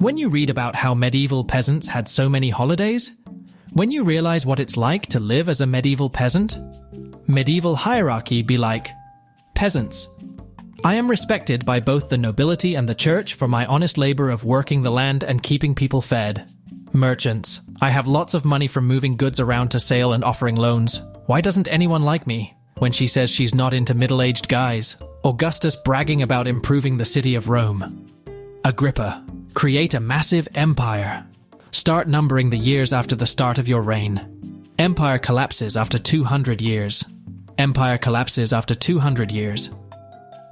When you read about how medieval peasants had so many holidays, when you realize what it's like to live as a medieval peasant, medieval hierarchy be like, peasants. I am respected by both the nobility and the church for my honest labor of working the land and keeping people fed. Merchants. I have lots of money from moving goods around to sale and offering loans. Why doesn't anyone like me? When she says she's not into middle-aged guys. Augustus bragging about improving the city of Rome. Agrippa. Create a massive empire. Start numbering the years after the start of your reign. Empire collapses after 200 years. Empire collapses after 200 years.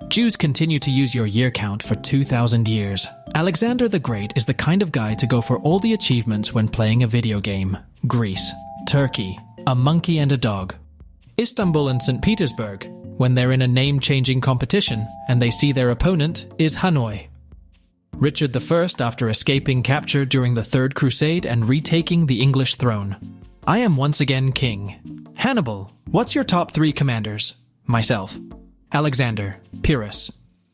Jews continue to use your year count for 2,000 years. Alexander the Great is the kind of guy to go for all the achievements when playing a video game. Greece. Turkey. A monkey and a dog. Istanbul and St. Petersburg, when they're in a name-changing competition and they see their opponent is Hanoi. Richard I after escaping capture during the Third Crusade and retaking the English throne. I am once again king. Hannibal, what's your top 3 commanders? Myself. Alexander, Pyrrhus.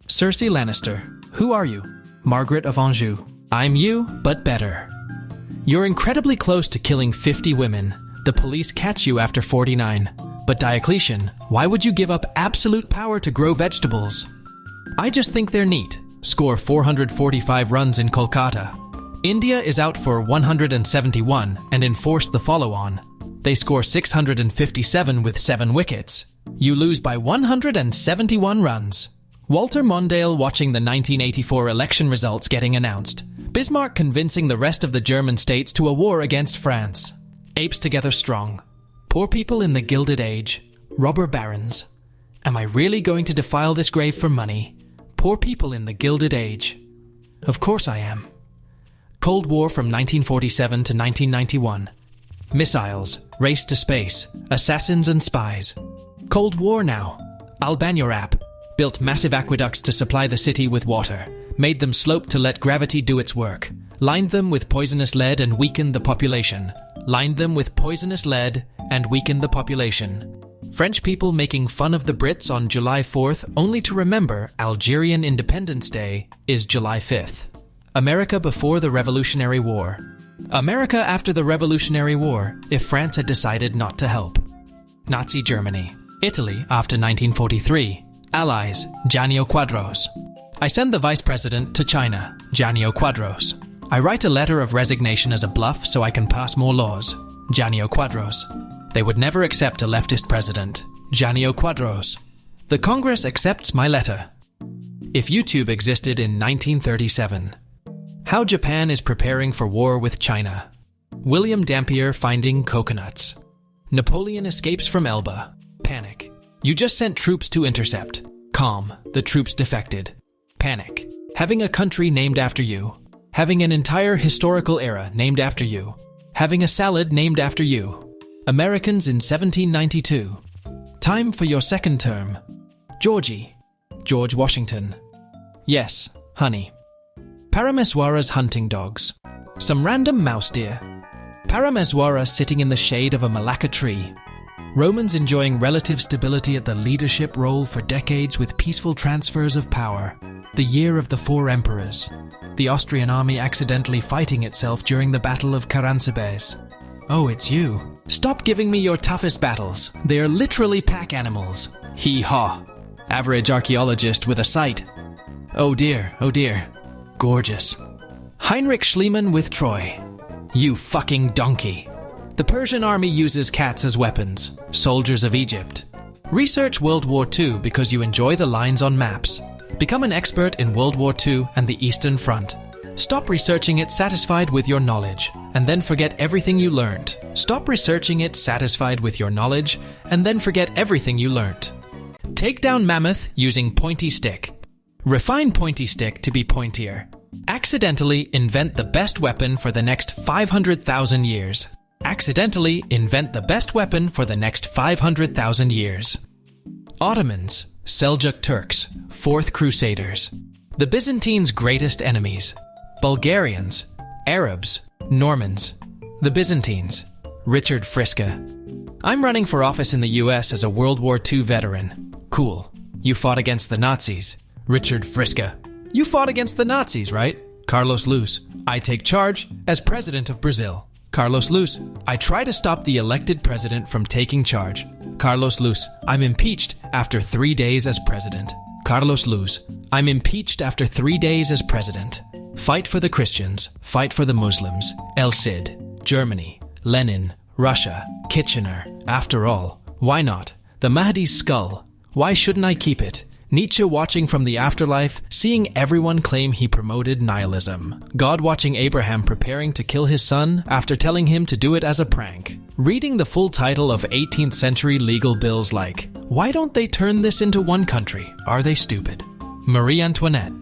Cersei Lannister, who are you? Margaret of Anjou. I'm you, but better. You're incredibly close to killing 50 women. The police catch you after 49. But Diocletian, why would you give up absolute power to grow vegetables? I just think they're neat. Score 445 runs in Kolkata. India is out for 171 and enforce the follow-on. They score 657 with 7 wickets. You lose by 171 runs. Walter Mondale watching the 1984 election results getting announced. Bismarck convincing the rest of the German states to a war against France. Apes together strong. Poor people in the Gilded Age. Robber barons. Am I really going to defile this grave for money? Poor people in the Gilded Age. Of course I am. Cold War from 1947 to 1991. Missiles, race to space, assassins and spies. Cold War now. Albanurap. Built massive aqueducts to supply the city with water. Made them slope to let gravity do its work. Lined them with poisonous lead and weakened the population. Lined them with poisonous lead and weakened the population. French people making fun of the Brits on July 4th only to remember Algerian Independence Day is July 5th. America before the Revolutionary War. America after the Revolutionary War if France had decided not to help. Nazi Germany. Italy after 1943. Allies, Janio Quadros. I send the Vice President to China, Janio Quadros. I write a letter of resignation as a bluff so I can pass more laws, Janio Quadros. They would never accept a leftist president, Janio Quadros. The Congress accepts my letter. If YouTube existed in 1937. How Japan is preparing for war with China. William Dampier finding coconuts. Napoleon escapes from Elba. Panic. You just sent troops to intercept. Calm. The troops defected. Panic. Having a country named after you. Having an entire historical era named after you. Having a salad named after you. Americans in 1792. Time for your second term. Georgie. George Washington. Yes, honey. Parameswara's hunting dogs. Some random mouse deer. Parameswara sitting in the shade of a Malacca tree. Romans enjoying relative stability at the leadership role for decades with peaceful transfers of power. The year of the 4 emperors. The Austrian army accidentally fighting itself during the Battle of Caransebes. Oh, it's you. Stop giving me your toughest battles. They are literally pack animals. Hee-haw. Average archaeologist with a sight. Oh dear, oh dear. Gorgeous. Heinrich Schliemann with Troy. You fucking donkey. The Persian army uses cats as weapons. Soldiers of Egypt. Research World War II because you enjoy the lines on maps. Become an expert in World War II and the Eastern Front. Stop researching it satisfied with your knowledge, and then forget everything you learned. Stop researching it satisfied with your knowledge, and then forget everything you learned. Take down mammoth using pointy stick. Refine pointy stick to be pointier. Accidentally invent the best weapon for the next 500,000 years. Accidentally invent the best weapon for the next 500,000 years. Ottomans, Seljuk Turks, 4th Crusaders. The Byzantines' greatest enemies. Bulgarians, Arabs, Normans. The Byzantines, Richard Friska. I'm running for office in the US as a World War II veteran. Cool. You fought against the Nazis. Richard Friska. You fought against the Nazis, right? Carlos Luz, I take charge as president of Brazil. Carlos Luz, I try to stop the elected president from taking charge. Carlos Luz, I'm impeached after 3 days as president. Carlos Luz, I'm impeached after 3 days as president. Fight for the Christians, fight for the Muslims. El Cid, Germany, Lenin, Russia, Kitchener. After all, why not? The Mahdi's skull. Why shouldn't I keep it? Nietzsche watching from the afterlife, seeing everyone claim he promoted nihilism. God watching Abraham preparing to kill his son after telling him to do it as a prank. Reading the full title of 18th century legal bills like, why don't they turn this into one country? Are they stupid? Marie Antoinette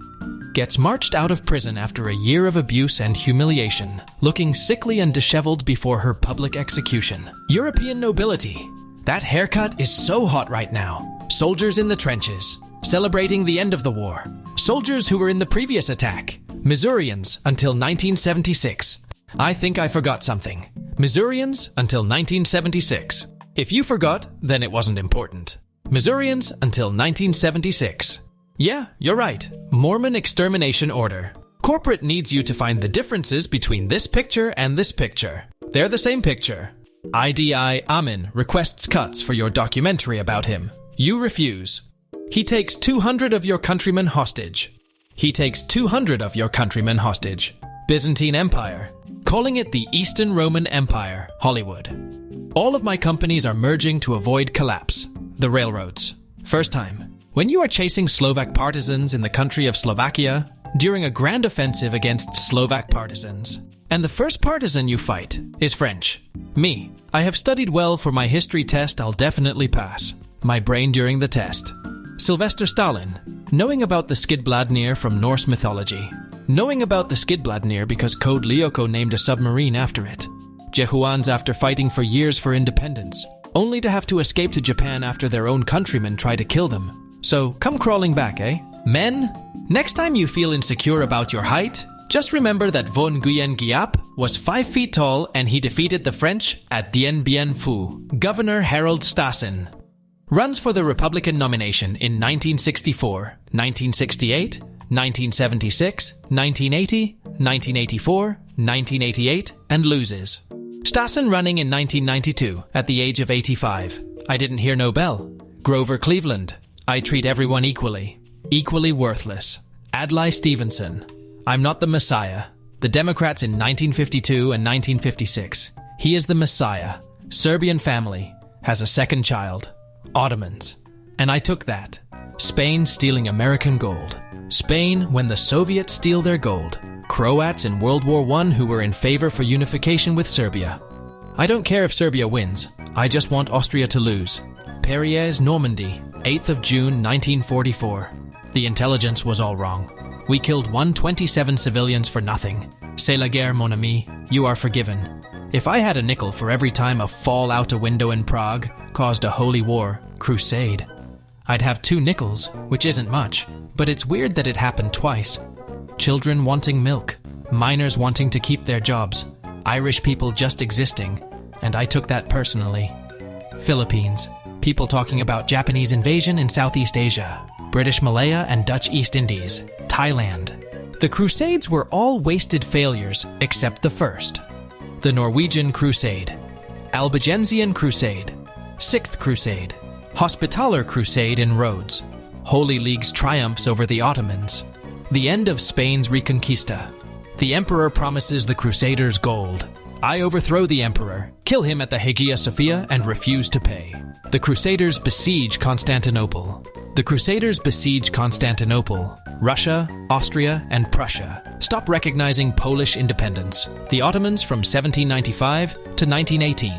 gets marched out of prison after a year of abuse and humiliation, looking sickly and disheveled before her public execution. European nobility. That haircut is so hot right now. Soldiers in the trenches, celebrating the end of the war. Soldiers who were in the previous attack. Missourians until 1976. I think I forgot something. Missourians until 1976. If you forgot, then it wasn't important. Missourians until 1976. Yeah, you're right. Mormon extermination order. Corporate needs you to find the differences between this picture and this picture. They're the same picture. IDI Amin requests cuts for your documentary about him. You refuse. He takes 200 of your countrymen hostage. He takes 200 of your countrymen hostage. Byzantine Empire. Calling it the Eastern Roman Empire, Hollywood. All of my companies are merging to avoid collapse. The railroads. First time. When you are chasing Slovak partisans in the country of Slovakia during a grand offensive against Slovak partisans. And the first partisan you fight is French. Me. I have studied well for my history test. I'll definitely pass. My brain during the test. Sylvester Stalin. Knowing about the Skidbladnir from Norse mythology. Knowing about the Skidbladnir because Code Lyoko named a submarine after it. Jehuans after fighting for years for independence, only to have to escape to Japan after their own countrymen try to kill them. So come crawling back, eh? Men, next time you feel insecure about your height, just remember that Von Nguyen Giap was 5 feet tall and he defeated the French at Dien Bien Phu. Governor Harold Stassen runs for the Republican nomination in 1964, 1968, 1976, 1980, 1984, 1988, and loses. Stassen running in 1992 at the age of 85. I didn't hear no bell. Grover Cleveland. I treat everyone equally. Equally worthless. Adlai Stevenson. I'm not the Messiah. The Democrats in 1952 and 1956. He is the Messiah. Serbian family. Has a second child. Ottomans. And I took that. Spain stealing American gold. Spain when the Soviets steal their gold. Croats in World War I who were in favor for unification with Serbia. I don't care if Serbia wins. I just want Austria to lose. Perrier's Normandy, 8th of June 1944. The intelligence was all wrong. We killed 127 civilians for nothing. C'est la guerre, mon ami. You are forgiven. If I had a nickel for every time a fall out a window in Prague caused a holy war, crusade, I'd have 2 nickels, which isn't much, but it's weird that it happened twice. Children wanting milk, miners wanting to keep their jobs, Irish people just existing, and I took that personally. Philippines. People talking about Japanese invasion in Southeast Asia, British Malaya and Dutch East Indies, Thailand. The Crusades were all wasted failures except the first. The Norwegian Crusade, Albigensian Crusade, Sixth Crusade, Hospitaller Crusade in Rhodes, Holy League's triumphs over the Ottomans, the end of Spain's Reconquista. The Emperor promises the Crusaders gold. I overthrow the Emperor, kill him at the Hagia Sophia, and refuse to pay. The Crusaders besiege Constantinople. The Crusaders besiege Constantinople. Russia, Austria, and Prussia stop recognizing Polish independence. The Ottomans from 1795 to 1918.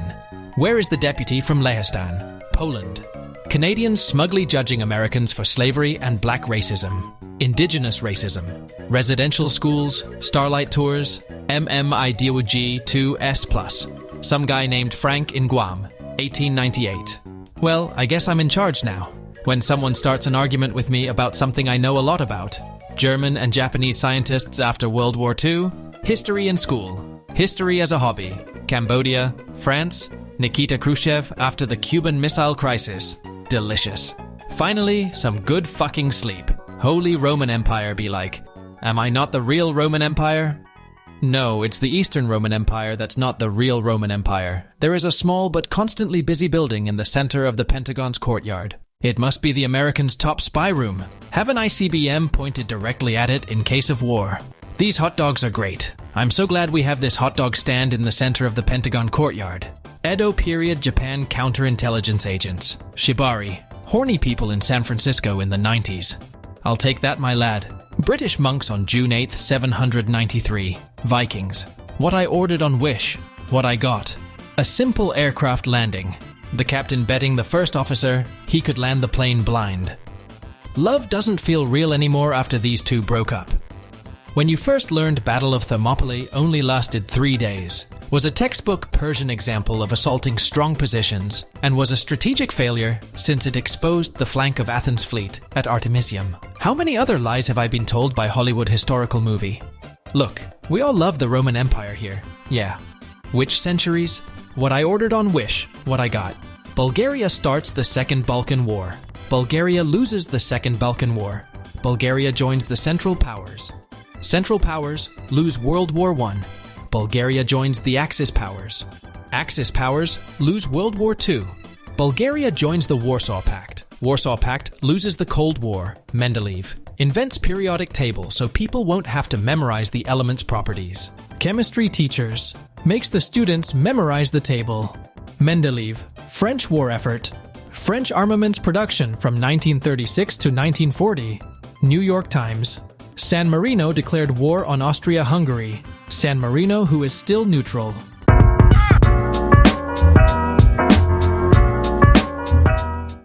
Where is the deputy from Lehistan? Poland. Canadians smugly judging Americans for slavery and black racism. Indigenous racism. Residential schools, Starlight Tours, MMIDOG2S+. Some guy named Frank in Guam, 1898. Well, I guess I'm in charge now. When someone starts an argument with me about something I know a lot about. German and Japanese scientists after World War II, history in school, history as a hobby, Cambodia, France, Nikita Khrushchev after the Cuban Missile Crisis. Delicious. Finally, some good fucking sleep. Holy Roman Empire be like, Am I not the real Roman Empire? No, it's the Eastern Roman Empire that's not the real Roman Empire. There is a small but constantly busy building in the center of the Pentagon's courtyard. It must be the Americans' top spy room. Have an ICBM pointed directly at it in case of war. These hot dogs are great. I'm so glad we have this hot dog stand in the center of the Pentagon courtyard. Edo period Japan counterintelligence agents. Shibari. Horny people in San Francisco in the 90s. I'll take that, my lad. British monks on June 8th, 793. Vikings. What I ordered on Wish. What I got. A simple aircraft landing. The captain betting the first officer he could land the plane blind. Love doesn't feel real anymore after these two broke up. When you first learned Battle of Thermopylae only lasted 3 days, was a textbook Persian example of assaulting strong positions, and was a strategic failure since it exposed the flank of Athens' fleet at Artemisium. How many other lies have I been told by Hollywood historical movie? Look, we all love the Roman Empire here. Yeah. Which centuries? What I ordered on Wish, what I got. Bulgaria starts the Second Balkan War. Bulgaria loses the Second Balkan War. Bulgaria joins the Central Powers. Central Powers lose World War I. Bulgaria joins the Axis Powers. Axis Powers lose World War II. Bulgaria joins the Warsaw Pact. Warsaw Pact loses the Cold War. Mendeleev invents periodic table so people won't have to memorize the elements' properties. Chemistry teachers makes the students memorize the table. Mendeleev, French war effort. French armaments production from 1936 to 1940. New York Times. San Marino declared war on Austria-Hungary. San Marino, who is still neutral.